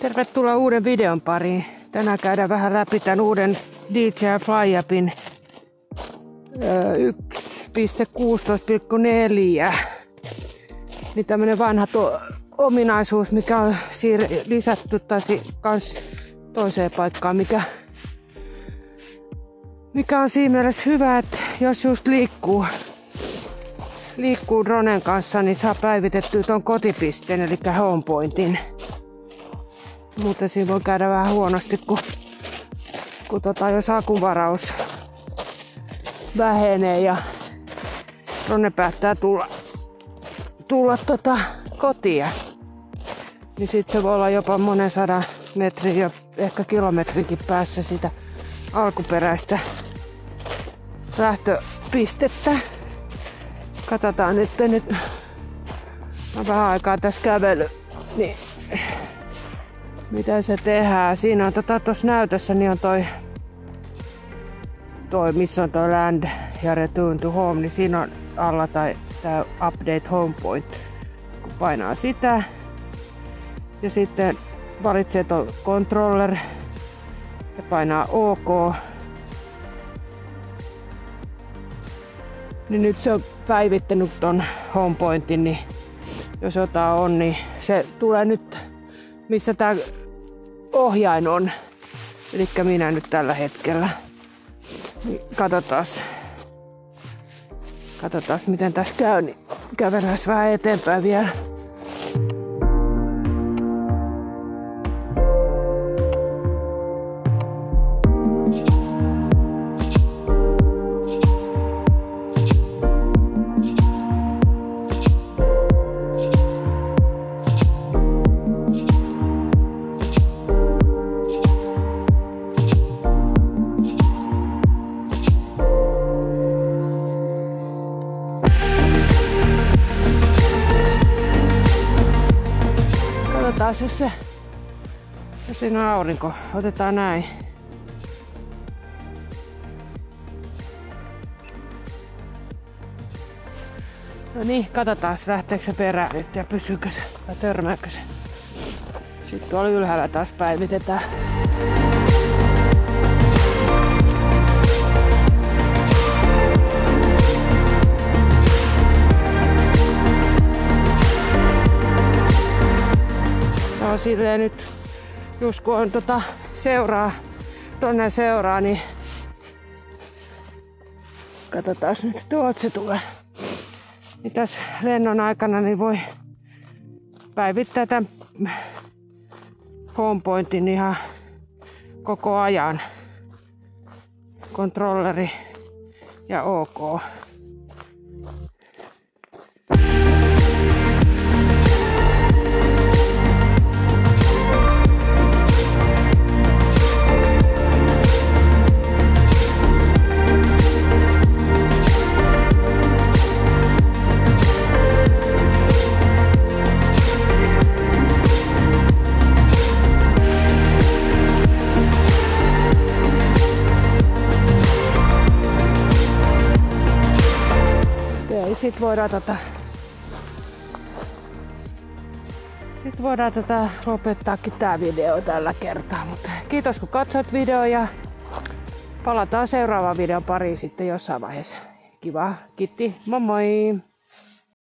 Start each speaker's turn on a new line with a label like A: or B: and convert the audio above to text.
A: Tervetuloa uuden videon pariin. Tänään käydään vähän läpi tämän uuden DJI FlyAppin 1.16.4. Niin tämmönen vanha ominaisuus, mikä on lisätty kans toiseen paikkaan, mikä on siinä mielessä hyvä, että jos just liikkuu dronen kanssa, niin saa päivitettyä ton kotipisteen, eli homepointin. Mutta siinä voi käydä vähän huonosti, kun jos akuvaraus vähenee ja drone päättää tulla kotia. Niin sit se voi olla jopa monen 100 metrin ja ehkä kilometrinkin päässä sitä alkuperäistä lähtöpistettä. Katsotaan nyt on vähän aikaa tässä kävely, niin mitä se tehdään. Siinä on tuossa näytössä, niin on toi missä on toi Land ja Return to Home, niin siinä on alla tää Update Home Point. Kun painaa sitä ja sitten valitsee tuon controller ja painaa OK, niin nyt se on päivittänyt ton Home Pointin, niin jos jotain on, niin se tulee nyt missä tää ohjain on. Elikkä minä nyt tällä hetkellä. Niin katsotaan miten tässä käy, niin kävellään vähän eteenpäin vielä. Jos siinä on aurinko, otetaan näin. No niin, katsotaan lähteekö se perään nyt ja pysyykö se vai törmääkö se. Sitten tuolla ylhäällä taas päivitetään. Silleen nyt, just kun on seuraa, niin katsotaan nyt tuolta se tulee. Niin tässä lennon aikana niin voi päivittää tämän homepointin ihan koko ajan. Kontrolleri ja OK. Sitten voidaan lopettaakin tää video tällä kertaa. Mutta kiitos kun katsoit videon ja palataan seuraavan videon pariin sitten jossain vaiheessa. Kiva, kiitti, moi moi!